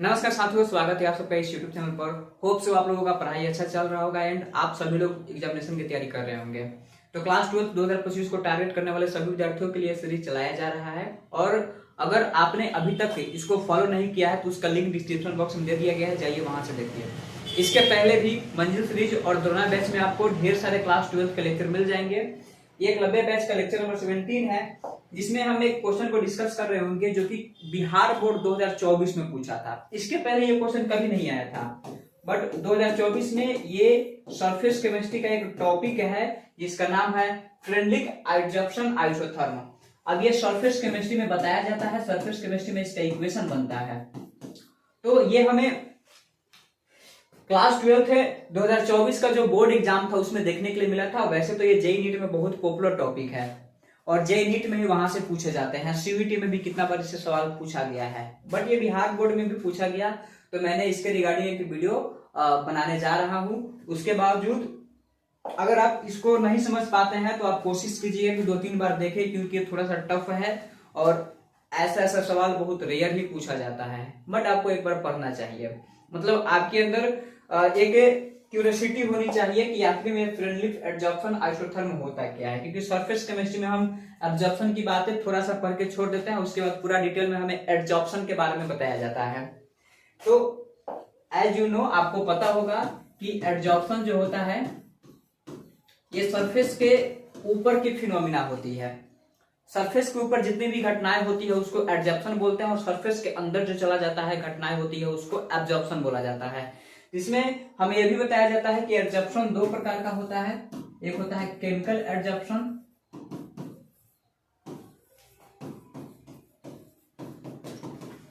नमस्कार साथियों, स्वागत है आप सबका इस YouTube चैनल पर। होप से आप लोगों का पढ़ाई अच्छा चल रहा होगा एंड आप सभी लोग एग्जामिनेशन की तैयारी कर रहे होंगे। तो क्लास 12 2025 को टारगेट करने वाले सभी विद्यार्थियों के लिए सीरीज चलाया जा रहा है और अगर आपने अभी तक इसको फॉलो नहीं किया है तो उसका लिंक डिस्क्रिप्शन बॉक्स में दे दिया गया है, जाइए वहां से देखिए। इसके पहले भी मंजिल सीरीज और द्रोणा बैच में आपको ढेर सारे क्लास 12 के लेक्चर मिल जाएंगे। ये एकलव्य बैच का लेक्चर नंबर 17 है, जिसमें हम एक क्वेश्चन को डिस्कस कर रहे होंगे जो कि बिहार बोर्ड 2024 में पूछा था। इसके पहले ये क्वेश्चन कभी नहीं आया था, बट 2024 में ये सरफेस केमिस्ट्री का एक टॉपिक है जिसका नाम है फ्रेंडलिक एडजॉर्प्शन आइसोथर्म। अब ये सरफेस केमिस्ट्री में बताया जाता है, सरफेस केमिस्ट्री में इसका इक्वेशन बनता है। तो ये हमें क्लास 12 है 2024 का जो बोर्ड एग्जाम था उसमें देखने के लिए मिला था। वैसे तो ये जेईई नीट में बहुत पॉपुलर टॉपिक है और जेईई नीट में ही वहां से पूछे जाते हैं। सीयूईटी में भी कितना बार इससे सवाल पूछा गया है, बट ये बिहार बोर्ड में भी पूछा गया, तो मैंने इसके रिगार्डिंग एक वीडियो बनाने जा रहा हूं। उसके बावजूद अगर आप इसको नहीं समझ पाते हैं तो आप कोशिश कीजिए कि 2-3 बार देखें, क्योंकि ये थोड़ा सा टफ है और ऐसा सवाल बहुत रेयर ही पूछा जाता है। बट आपको एक बार पढ़ना चाहिए, मतलब आपके अंदर एक क्यूरियोसिटी होनी चाहिए कि आखिर में फ्रेंडली एडजॉर्प्शन आइसोथर्म होता क्या है, क्योंकि सरफेस केमिस्ट्री में हम एब्जॉर्प्शन की बातें थोड़ा सा पढ़ के छोड़ देते हैं, उसके बाद पूरा डिटेल में हमें एडजॉर्प्शन के बारे में बताया जाता है। तो एज यू नो, आपको पता होगा कि एडजॉर्प्शन जो होता है ये सरफेस के ऊपर की फिनोमिना होती है। सरफेस के ऊपर जितनी भी घटनाएं होती है उसको एडजॉर्प्शन बोलते हैं, और सरफेस के अंदर जो चला जाता है घटनाएं होती है उसको एब्जॉर्प्शन बोला जाता है। इसमें हमें यह भी बताया जाता है कि एब्जॉर्प्शन 2 प्रकार का होता है। एक होता है केमिकल एब्जॉर्प्शन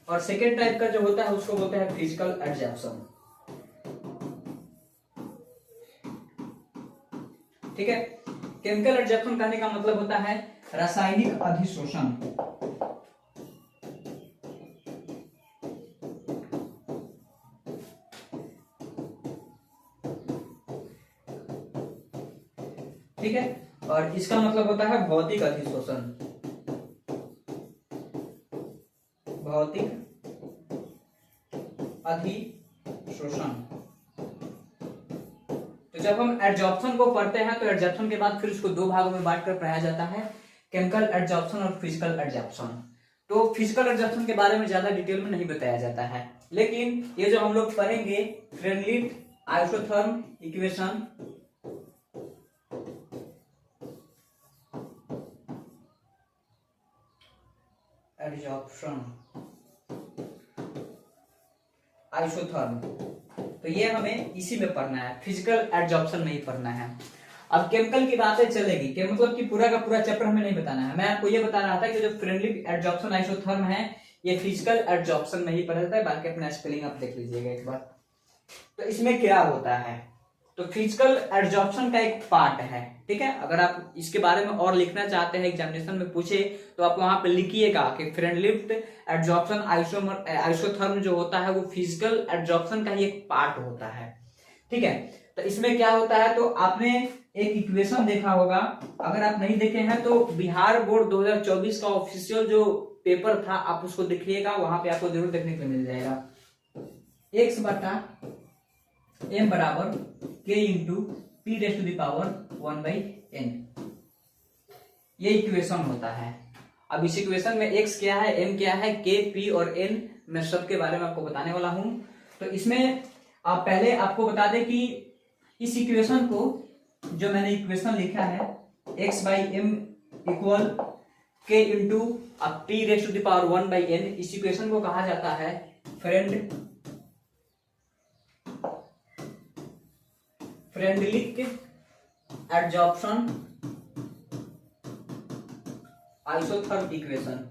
और सेकेंड टाइप का जो होता है उसको बोलते हैं फिजिकल एब्जॉर्प्शन। ठीक है, केमिकल एब्जॉर्प्शन कहने का मतलब होता है रासायनिक अधिशोषण। ठीक है, और इसका मतलब होता है भौतिक अधिशोषण। भौतिक अधिशोषण। तो जब हम एडजॉर्प्शन को पढ़ते हैं तो एडजॉर्प्शन के बाद फिर उसको 2 भागों में बांटकर पढ़ाया जाता है, केमिकल एडजॉर्प्शन और फिजिकल एडजॉर्प्शन। तो फिजिकल एडजॉर्प्शन के बारे में ज्यादा डिटेल में नहीं बताया जाता है, लेकिन ये जो हम लोग पढ़ेंगे friendly isotherm equation, adsorption isotherm, तो ये हमें इसी में पढ़ना है, फिजिकल एडजॉर्प्शन में ही पढ़ना है। अब केमिकल की बातें चलेगी कि मतलब कि पूरा का पूरा चैप्टर हमें नहीं बताना है। मैं आपको ये बता रहा था कि जो फ्रेंडली एडजॉर्प्शन आइसोथर्म है ये फिजिकल एडजॉर्प्शन में ही पढ़ा जाता है। बाकी अपना स्पेलिंग आप देख लीजिएगा एक बार। तो इसमें क्या होता है, तो फिजिकल एडजॉर्प्शन का एक पार्ट है। ठीक है, अगर आप इसके बारे में और लिखना चाहते हैं, एग्जामिनेशन में पूछे तो आप वहां पे लिखिएगा कि फ्रेंडली एडजॉर्प्शन आइसोथर्म जो होता है वो फिजिकल एडजॉर्प्शन का ही एक पार्ट होता है। ठीक है, तो इसमें क्या होता है, तो आपने एक इक्वेशन देखा होगा, अगर आप नहीं देखे हैं तो बिहार बोर्ड 2024 का ऑफिशियल जो पेपर था आप उसको देखिएगा, वहां पे आपको जरूर देखने को मिल जाएगा। x बटा m बराबर k into P raise to the power 1/n, ये इक्वेशन होता है। अब इस इक्वेशन में x क्या है, m क्या है, k, p और n मैं सबके बारे में आपको बताने वाला हूं। तो इसमें आप पहले आपको बता दें कि इस इक्वेशन को जो मैंने इक्वेशन लिखा है x/m equal k into P raise to the power 1/n, इस इक्वेशन को कहा जाता है Freundlich adsorption isotherm equation.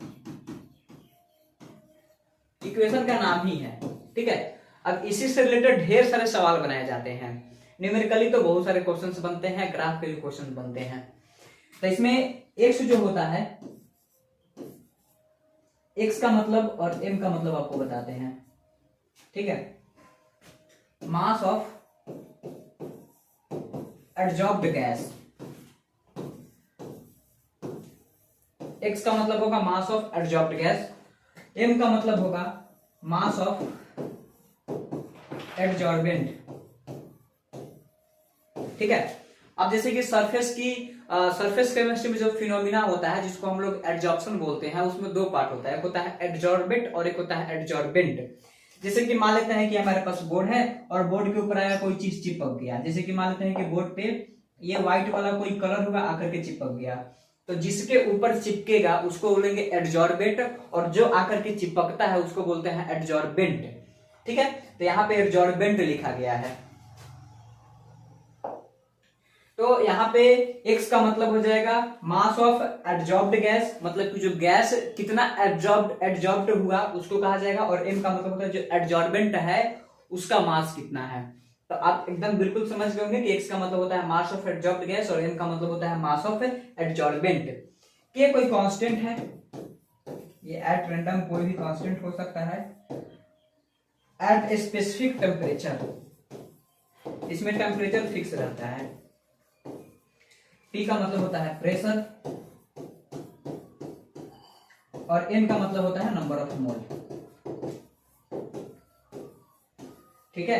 Equation का नाम ही है। ठीक है, अब इसी से रिलेटेड ढेर सारे सवाल बनाए जाते हैं। न्यूमेरिकली तो बहुत सारे क्वेश्चंस बनते हैं, ग्राफ के भी क्वेश्चन बनते हैं। तो इसमें x जो होता है, x का मतलब और m का मतलब आपको बताते हैं। ठीक है, मास ऑफ एडजॉर्ब्ड गैस, x का मतलब होगा मास ऑफ एडजॉर्ब्ड गैस, m का मतलब होगा मास ऑफ एडजॉर्बेंट। ठीक है, अब जैसे कि सरफेस केमिस्ट्री में जो फिनोमिना होता है जिसको हम लोग एडजॉर्प्शन बोलते हैं, उसमें दो पार्ट होता है, एक होता है एडजॉर्बेट और एक होता है एडजॉर्बेंट। जैसे कि मान लेते हैं कि हमारे पास बोर्ड है और बोर्ड के ऊपर आया कोई चीज चिपक गया, जैसे कि मान लेते हैं कि बोर्ड पे ये व्हाइट वाला कोई कलर होगा आकर के चिपक गया, तो जिसके ऊपर चिपकेगा उसको बोलेंगे एडजॉर्बेट और जो आकर के चिपकता है उसको बोलते हैं एडजॉर्बेंट। ठीक है, तो यहाँ पे एडजॉर्बेंट लिखा गया है। तो यहाँ पे x का मतलब हो जाएगा मास ऑफ एडजॉर्ब्ड गैस, मतलब कि जो गैस कितना एडजॉर्ब्ड हुआ उसको कहा जाएगा, और m का मतलब होता है जो एडजॉर्बेंट है उसका मास कितना है। तो आप एकदम बिल्कुल समझ गए होंगे कि x का मतलब होता है मास ऑफ एडजॉर्ब्ड गैस और m का मतलब होता है मास ऑफ एडजॉर्बेंट। ये कोई कांस्टेंट है, ये एट रैंडम कोई भी कांस्टेंट हो सकता है एट स्पेसिफिक टेम्परेचर, इसमें टेम्परेचर फिक्स रहता है। T का मतलब होता है प्रेशर और N का मतलब होता है नंबर ऑफ मोल। ठीक है,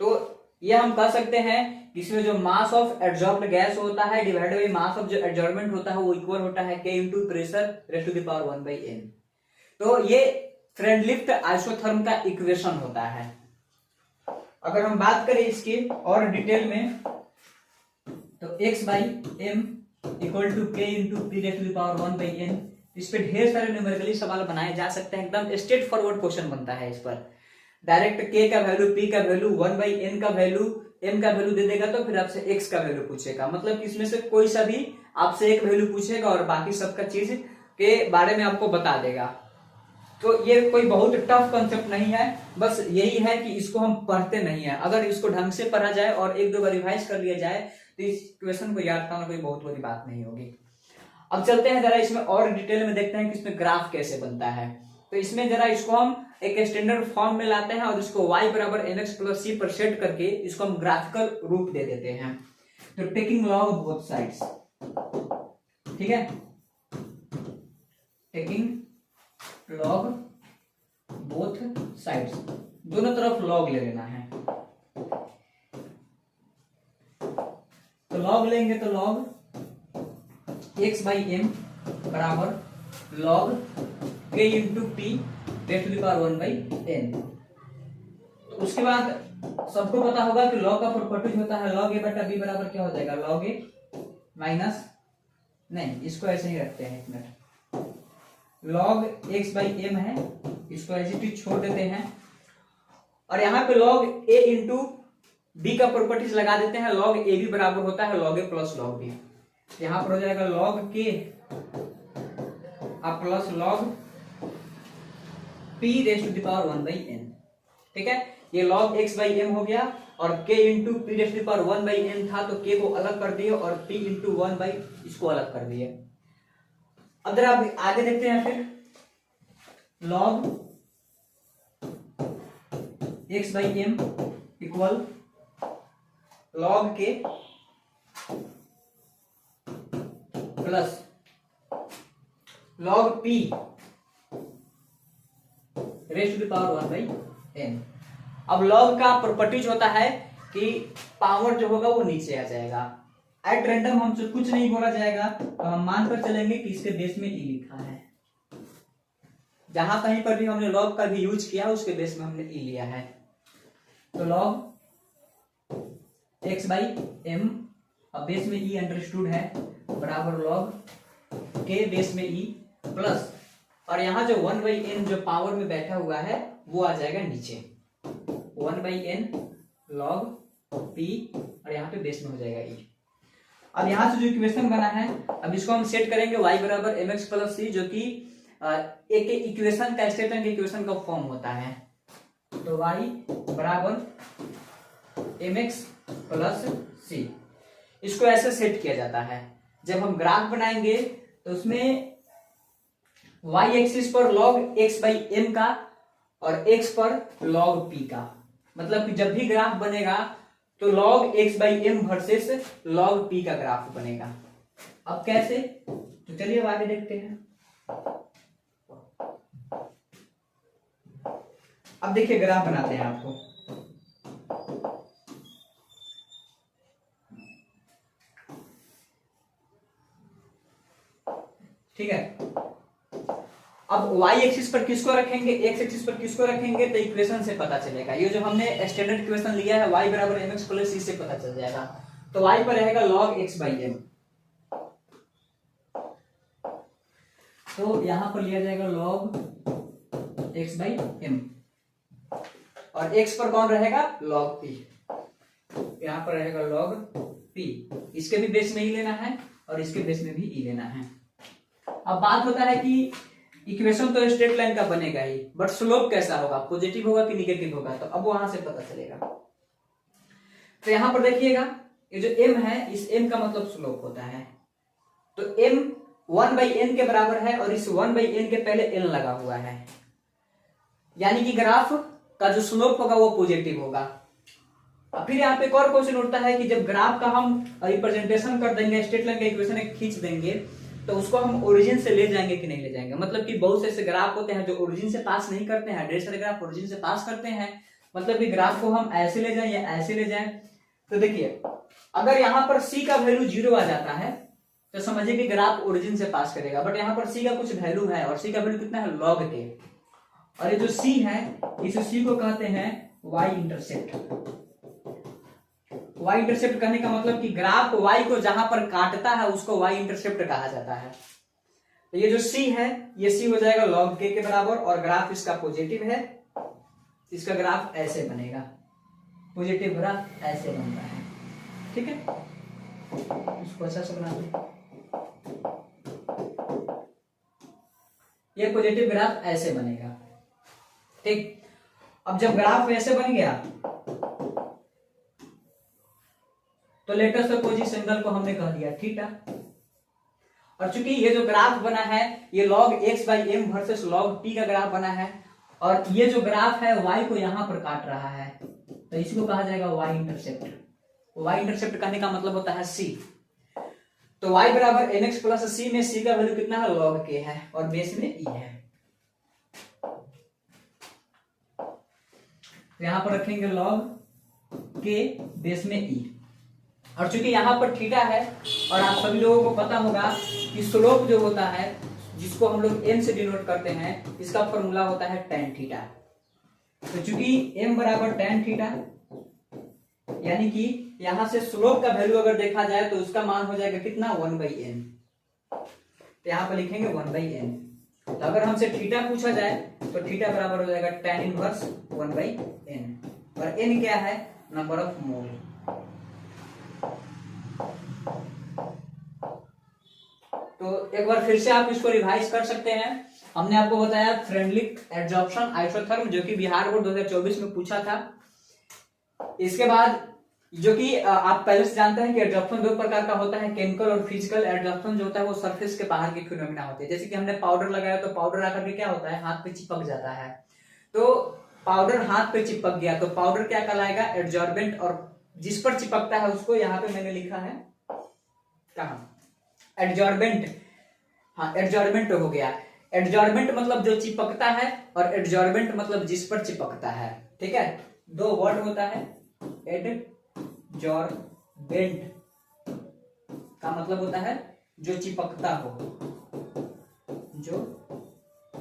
तो ये हम कह सकते हैं इसमें जो मास ऑफ एडजॉर्ब्ड गैस होता है डिवाइडेड बाई मास ऑफ जो एडजॉर्बेंट होता है वो इक्वल होता है K into pressure raise to the power 1/n। तो ये फ्रेंडलिफ्ट आइसोथर्म का इक्वेशन होता है। अगर हम बात करें इसकी और डिटेल में तो x by M equal to K into P raise to the power 1/n। इस पे ढेर सारे न्यूमेरिकली सवाल बनाए जा सकते हैं, एकदम स्ट्रेट फॉरवर्ड क्वेश्चन बनता है इस पर। डायरेक्ट k का वैल्यू, p का वैल्यू, 1/n का वैल्यू, m का वैल्यू दे देगा तो फिर आपसे x का वैल्यू पूछेगा, मतलब कि इसमें से कोई सा भी आपसे एक वैल्यू पूछेगा और बाकी सबका चीज के बारे में आपको बता देगा। तो ये कोई बहुत टफ कंसेप्ट नहीं है, बस यही है कि इसको हम पढ़ते नहीं है। अगर इसको ढंग से पढ़ा जाए और एक दो बार रिवाइज कर लिया जाए तो इस क्वेश्चन को याद करना कोई बहुत बड़ी बात नहीं होगी। अब चलते हैं जरा इसमें और डिटेल में देखते हैं कि इसमें ग्राफ कैसे बनता है। तो इसमें जरा इसको हम एक स्टैंडर्ड फॉर्म में लाते हैं और इसको y बराबर mx प्लस c पर सेट करके इसको हम ग्राफिकल रूप दे देते हैं। तो टेकिंग लॉग बोथ साइड्स, ठीक है, टेकिंग लॉग बोथ साइड्स, दोनों तरफ लॉग ले लेना है। तो लॉग लेंगे तो लॉग x बाई एम बराबर log k into P raise to the power 1/n। तो उसके बाद सबको पता होगा कि लॉग का प्रॉपर्टीज होता है लॉग ए बटा बी बराबर क्या हो जाएगा, लॉग ए माइनस, नहीं इसको ऐसे ही रखते हैं, एक minute, log x by M है, इसको ऐसे ही छोड़ देते हैं और यहाँ पे लॉग a इंटू बी का प्रॉपर्टीज लगा देते हैं। लॉग ए बी बराबर होता है log A plus log B, यहां पर हो जाएगा log K plus log P raise to the power 1/n। ठीक है, ये लॉग x बाई एम हो गया और k into P raise to the power 1/n था तो k को अलग कर दिए और p इंटू 1 बाई इसको अलग कर दिए। अब जरा आप आगे देखते हैं, फिर log x by M equal log K plus log P raise to the power 1/n। अब लॉग का प्रॉपर्टीज होता है कि पावर जो होगा वो नीचे आ जाएगा। एट रैंडम हमसे कुछ नहीं बोला जाएगा तो हम मानकर चलेंगे कि इसके बेस में ई लिखा है। जहां कहीं पर भी हमने लॉग का भी यूज किया उसके बेस में हमने ई लिया है। तो लॉग x बाई एम, अब बेस में ई अंडरस्टूड है, बराबर लॉग के बेस में ई प्लस, और यहाँ जो 1/n जो पावर में बैठा हुआ है वो आ जाएगा नीचे, 1/n लॉग पी और यहाँ पे बेस में हो जाएगा ई। अब यहाँ से जो इक्वेशन बना है अब इसको हम सेट करेंगे y बराबर mx प्लस सी, जो कि एक इक्वेशन का स्टेटमेंट इक्वेशन का फॉर्म होता है। तो y बराबर mx प्लस सी, इसको ऐसे सेट किया जाता है। जब हम ग्राफ बनाएंगे तो उसमें y एक्सिस पर log x बाई एम का और x पर log p का, मतलब कि जब भी ग्राफ बनेगा तो log x by M versus log p का ग्राफ बनेगा। अब कैसे, तो चलिए अब आगे देखते हैं। अब देखिए ग्राफ बनाते हैं आपको। y एक्सिस पर किसको रखेंगे, x एक्सिस पर किसको रखेंगे, तो इक्वेशन से पता चलेगा। ये जो हमने स्टैंडर्ड इक्वेशन लिया है y बराबर mx प्लस c से पता चल जाएगा। तो y पर रहेगा log x बाई m, तो यहां पर लिया जाएगा log x बाई m, और x पर कौन रहेगा, log p, यहां पर रहेगा log p। इसके भी बेस में ही लेना है और इसके बेस में भी ई लेना है। अब बात होता है कि इक्वेशन तो स्ट्रेट लाइन का बनेगा ही, बट स्लोप कैसा होगा, पॉजिटिव होगा कि निगेटिव होगा, तो अब वहां से पता चलेगा। तो यहां पर देखिएगा ये जो m है, इस m का मतलब स्लोप होता है, तो m 1/n के बराबर है और इस 1/n के पहले n लगा हुआ है, यानी कि ग्राफ का जो स्लोप होगा वो पॉजिटिव होगा। अब फिर यहाँ पे एक और क्वेश्चन उठता है कि जब ग्राफ का हम रिप्रेजेंटेशन कर देंगे, स्ट्रेट लाइन का इक्वेशन खींच देंगे, तो उसको हम ओरिजिन से ले जाएंगे कि नहीं ले जाएंगे। मतलब कि बहुत से ऐसे ग्राफ होते हैं जो ओरिजिन से पास नहीं करते हैं, ढेर सारे ग्राफ ओरिजिन से पास करते हैं। मतलब कि ग्राफ को हम ऐसे ले जाएं या ऐसे ले जाएं। तो देखिए अगर यहाँ पर c का वैल्यू 0 आ जाता है तो समझिए कि ग्राफ ओरिजिन से पास करेगा, बट यहाँ पर c का कुछ वैल्यू है और c का वैल्यू कितना है, log के, और ये जो c है इस c को कहते हैं y इंटरसेप्ट। y इंटरसेप्ट कहने का मतलब कि ग्राफ y को जहां पर काटता है उसको y इंटरसेप्ट कहा जाता है। तो ये जो c है ये c हो जाएगा log k के बराबर, और ग्राफ इसका पॉजिटिव है, इसका ग्राफ ऐसे बनेगा, पॉजिटिव ग्राफ ऐसे बनता है। ठीक है, इसको अच्छा से बना दो, ये पॉजिटिव ग्राफ ऐसे बनेगा। ठीक, अब जब ग्राफ ऐसे बन गया तो लेटेस्ट अपोजिट एंगल को हमने कह दिया थीटा, और चूंकि ये जो ग्राफ बना है ये log x by m versus log p का ग्राफ बना है, और ये जो ग्राफ है y को यहां पर काट रहा है, तो इसको कहा जाएगा y इंटरसेप्ट। y इंटरसेप्ट कहने का मतलब होता है c। तो y बराबर mx प्लस c में c का वैल्यू कितना है, log k है, और बेस में e है। तो यहां पर रखेंगे log k, बेस में e, और चूंकि यहाँ पर थीटा है और आप सभी लोगों को पता होगा कि स्लोप जो होता है जिसको हम लोग m से डिनोट करते हैं, इसका फॉर्मूला होता है tan थीटा। तो चूंकि m बराबर tan थीटा, यानी कि यहां से स्लोप का वैल्यू अगर देखा जाए तो उसका मान हो जाएगा कितना, 1/n। तो यहाँ पर लिखेंगे 1/n। तो अगर हमसे थीटा पूछा जाए तो थीटा बराबर हो जाएगा tan इनवर्स 1/n, और n क्या है, नंबर ऑफ मोल। तो एक बार फिर से आप इसको रिवाइज कर सकते हैं। हमने आपको बताया फ्रेंडलिक एडजॉर्प्शन आइसोथर्म, जो कि बिहार बोर्ड 2024 में पूछा था। इसके बाद जो कि आप पहले से जानते हैं कि एडजॉर्प्शन दो प्रकार का होता है, केमिकल और फिजिकल। एडजॉर्प्शन जो होता है वो सरफेस के बाहर की फिनोमिना होती है। जैसे कि हमने पाउडर लगाया तो पाउडर आकर के क्या होता है, हाथ पे चिपक जाता है। तो पाउडर हाथ पे चिपक गया तो पाउडर क्या कहलाएगा, एडजॉर्बेंट, और जिस पर चिपकता है उसको यहाँ पे मैंने लिखा है कहा, एडजॉर्बेंट। हाँ, एडजॉर्बेंट हो गया। एडजॉर्बेंट मतलब जो चिपकता है, और एडजॉर्बेंट मतलब जिस पर चिपकता है। ठीक है, दो वर्ड होता है। एडजॉर्बेंट का मतलब होता है जो चिपकता हो, जो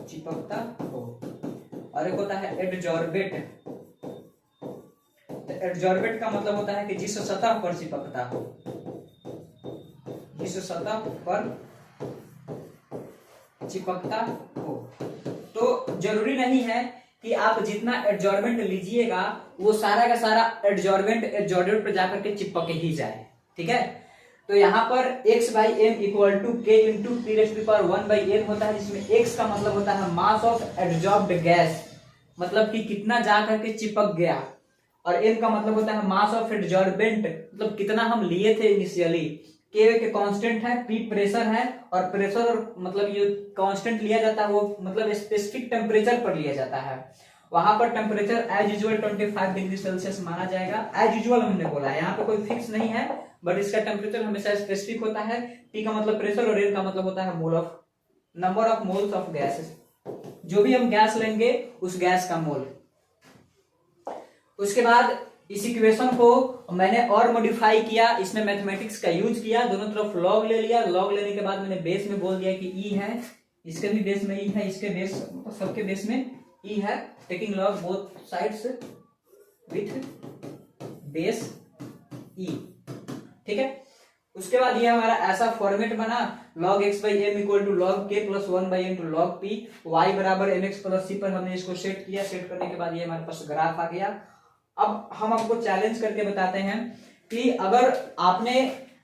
चिपकता हो, और एक होता है एडजॉर्बेट। तो एडजॉर्बेट का मतलब होता है कि जिस सतह पर चिपकता हो, जिस सतह पर चिपकता हो। तो जरूरी नहीं है कि आप जितना एडजॉर्बेंट लीजिएगा वो सारा का सारा एडजॉर्बेंट पर जाकर के चिपक ही जाए। ठीक है, तो यहाँ पर x by M equal to K into P raise to power 1/n होता है, जिसमें x का मतलब होता है मास ऑफ एडजॉर्ब्ड गैस, मतलब कि कितना जाकर के चिपक गया, और m का मतलब होता है मास ऑफ एडजॉर्बेंट, मतलब कितना हम लिए थे इनिशियली। K एक कांस्टेंट है, P प्रेशर है, और प्रेशर और मतलब ये कांस्टेंट लिया जाता है वो मतलब स्पेसिफिक टेम्परेचर पर लिया जाता है। वहां पर temperature as usual 25 degree Celsius माना जाएगा। एज यूजुअल हमने बोला है, यहाँ पे कोई फिक्स नहीं है, बट इसका टेम्परेचर हमेशा स्पेसिफिक होता है। P का मतलब प्रेशर और N का मतलब होता है mole of, number of moles of gases. जो भी हम गैस लेंगे उस गैस का मोल। उसके बाद इस इक्वेशन को मैंने और मॉडिफाई किया, इसमें मैथमेटिक्स का यूज किया, दोनों तरफ लॉग ले लिया। लॉग लेने के बाद मैंने बेस में बोल दिया कि ई है, इसके भी बेस में ई है, इसके बेस सबके बेस में ई है, taking log both sides with base e, ठीक है। उसके बाद ये हमारा ऐसा फॉर्मेट बना, log x by M equal to log k plus 1 by M to log p, y बराबर mx प्लस c पर हमने इसको सेट किया। सेट करने के बाद ये हमारे पास ग्राफ आ गया। अब हम आपको चैलेंज करके बताते हैं कि अगर आपने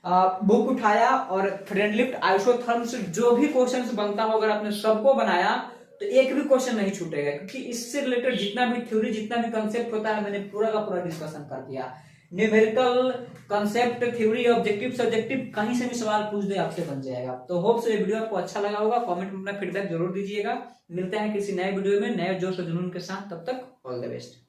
बुक उठाया और फ्रेंड लिफ्ट आइसोथर्म से जो भी क्वेश्चन बनता हो, अगर आपने सबको बनाया तो एक भी क्वेश्चन नहीं छूटेगा, क्योंकि इससे रिलेटेड जितना भी थ्योरी, जितना भी कंसेप्ट होता है, मैंने पूरा का पूरा डिस्कशन कर दिया। Numerical concept, theory, objective, subjective, कहीं से भी सवाल पूछ दे आपसे बन जाएगा। तो होप से ये वीडियो आपको अच्छा लगा होगा। कमेंट में अपना फीडबैक जरूर दीजिएगा। मिलते हैं किसी नए वीडियो में नए जोश और जुनून के साथ, तब तक ऑल द बेस्ट।